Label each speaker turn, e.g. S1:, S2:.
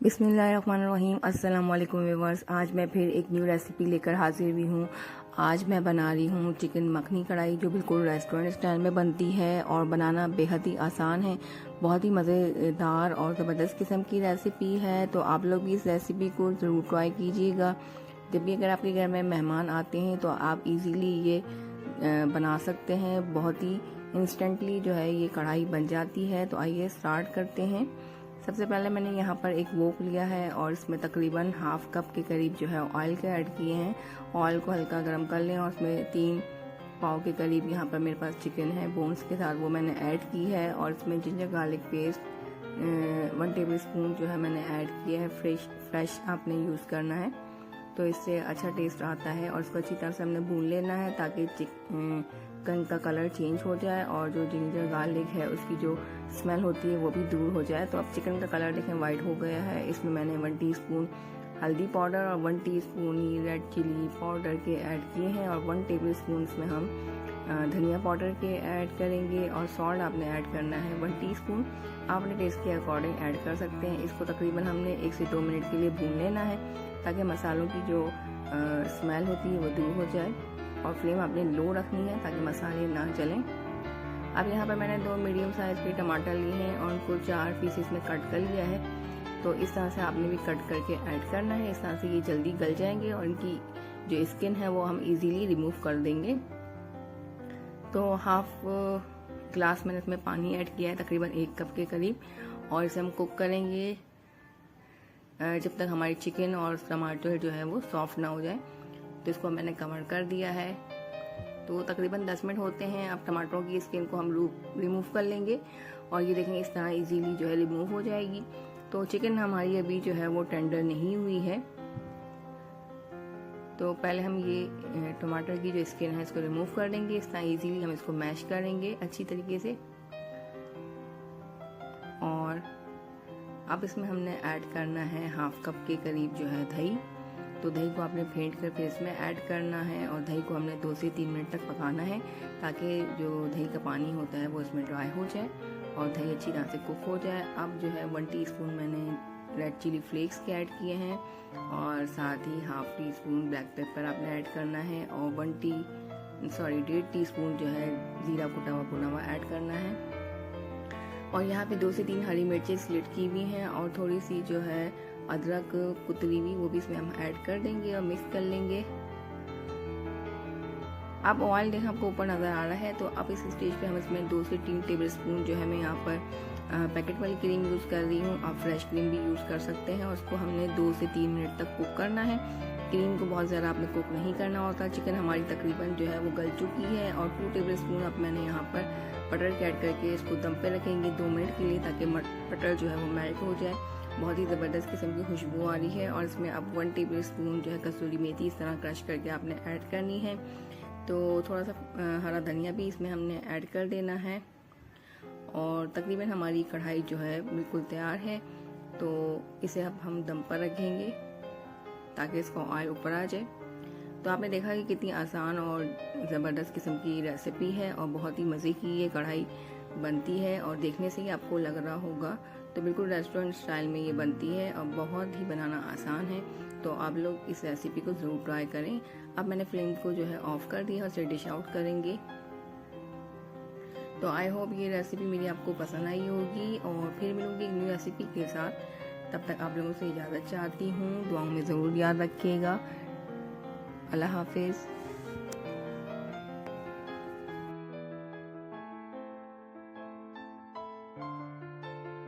S1: बिस्मिल्लाहिर्रहमानिर्रहीम। अस्सलाम वालेकुम व्यूअर्स। आज मैं फिर एक न्यू रेसिपी लेकर हाजिर हुई हूँ। आज मैं बना रही हूँ चिकन मखनी कढ़ाई, जो बिल्कुल रेस्टोरेंट स्टाइल में बनती है और बनाना बेहद ही आसान है। बहुत ही मज़ेदार और ज़बरदस्त किस्म की रेसिपी है, तो आप लोग भी इस रेसिपी को ज़रूर ट्राई कीजिएगा। जब भी अगर आपके घर में मेहमान आते हैं तो आप इजीली ये बना सकते हैं। बहुत ही इंस्टेंटली जो है ये कढ़ाई बन जाती है। तो आइए स्टार्ट करते हैं। सबसे पहले मैंने यहाँ पर एक वोक लिया है और इसमें तकरीबन हाफ कप के करीब जो है ऑयल के ऐड किए हैं। ऑयल को हल्का गर्म कर लें और उसमें 3 पाव के करीब यहाँ पर मेरे पास चिकन है बोन्स के साथ, वो मैंने ऐड की है। और इसमें ginger garlic paste 1 table spoon जो है मैंने ऐड किया है। फ्रेश आपने यूज़ करना है तो इससे अच्छा टेस्ट आता है। और इसको अच्छी तरह से हमने भून लेना है ताकि चिकन का कलर चेंज हो जाए और जो जिंजर गार्लिक है उसकी जो स्मेल होती है वो भी दूर हो जाए। तो अब चिकन का कलर देखें वाइट हो गया है। इसमें मैंने 1 टीस्पून हल्दी पाउडर और 1 टीस्पून ही रेड चिली पाउडर के ऐड किए हैं और 1 टेबल स्पून इसमें हम धनिया पाउडर के ऐड करेंगे। और सॉल्ट आपने ऐड करना है 1 टीस्पून। आप अपने टेस्ट के अकॉर्डिंग ऐड कर सकते हैं। इसको तकरीबन हमने 1 से 2 मिनट के लिए भून लेना है ताकि मसालों की जो स्मेल होती है वो दूर हो जाए। और फ्लेम आपने लो रखनी है ताकि मसाले ना जलें। अब यहाँ पर मैंने 2 मीडियम साइज के टमाटर लिए हैं और उनको 4 पीसेस में कट कर लिया है। तो इस तरह से आपने भी कट करके ऐड करना है। इस तरह से ये जल्दी गल जाएंगे और इनकी जो स्किन है वो हम इजीली रिमूव कर देंगे। तो हाफ ग्लास मैंने इसमें पानी ऐड किया है, तकरीबन 1 कप के करीब। और इसे हम कुक करेंगे जब तक हमारी चिकन और टमाटर जो है वो सॉफ्ट ना हो जाए। तो इसको मैंने कवर कर दिया है। तो तकरीबन 10 मिनट होते हैं। अब टमाटरों की स्किन को हम रिमूव कर लेंगे और ये देखेंगे इस तरह इजीली जो है रिमूव हो जाएगी। तो चिकन हमारी अभी जो है वो टेंडर नहीं हुई है। तो पहले हम ये टमाटर की जो स्किन है इसको रिमूव कर देंगे। इस तरह इजीली हम इसको मैश करेंगे अच्छी तरीके से। और अब इसमें हमने ऐड करना है हाफ कप के करीब जो है दही। तो दही को आपने फेंट कर फिर इसमें ऐड करना है और दही को हमने 2 से 3 मिनट तक पकाना है ताकि जो दही का पानी होता है वो इसमें ड्राई हो जाए और दही अच्छी तरह से कुक हो जाए। अब जो है 1 टीस्पून मैंने रेड चिली फ्लेक्स के ऐड किए हैं और साथ ही हाफ टीस्पून ब्लैक पेपर आपने ऐड करना है और 1.5 टीस्पून जो है जीरा कुटा हुआ ऐड करना है। और यहाँ पे 2 से 3 हरी मिर्चें स्लिट की हुई हैं और थोड़ी सी जो है अदरक कुतरी हुई वो भी इसमें हम ऐड कर देंगे और मिक्स कर लेंगे। अब ऑयल देखें आपको ऊपर नज़र आ रहा है। तो अब इस स्टेज पे हम इसमें 2 से 3 टेबल स्पून जो है मैं यहाँ पर पैकेट वाली क्रीम यूज़ कर रही हूँ। आप फ्रेश क्रीम भी यूज़ कर सकते हैं और उसको हमने 2 से 3 मिनट तक कुक करना है। क्रीम को बहुत ज़्यादा आपने कुक नहीं करना होता। चिकन हमारी तकरीबन जो है वो गल चुकी है। और 2 टेबल स्पून अब मैंने यहाँ पर बटर के ऐड करके इसको दम पे रखेंगे 2 मिनट के लिए ताकि बटर जो है वो मेल्ट हो जाए। बहुत ही ज़बरदस्त किस्म की खुशबू आ रही है। और इसमें अब 1 टेबल स्पून जो है कसूरी मेथी इस तरह क्रश करके आपने ऐड करनी है। तो थोड़ा सा हरा धनिया भी इसमें हमने ऐड कर देना है। और तकरीबन हमारी कढ़ाई जो है बिल्कुल तैयार है। तो इसे अब हम दम पर रखेंगे ताकि इसका ऑयल ऊपर आ जाए। तो आपने देखा कि कितनी आसान और ज़बरदस्त किस्म की रेसिपी है और बहुत ही मज़े की ये कढ़ाई बनती है। और देखने से ही आपको लग रहा होगा तो बिल्कुल रेस्टोरेंट स्टाइल में ये बनती है और बहुत ही बनाना आसान है। तो आप लोग इस रेसिपी को ज़रूर ट्राई करें। अब मैंने फ्लेम को जो है ऑफ कर दिया और इसे डिश आउट करेंगे। तो आई होप ये रेसिपी मेरी आपको पसंद आई होगी और फिर मिलूंगी एक न्यू रेसिपी के साथ। तब तक आप लोगों से इजाज़त चाहती हूँ। दुआओं में ज़रूर याद रखिएगा। अल्लाह हाफिज़।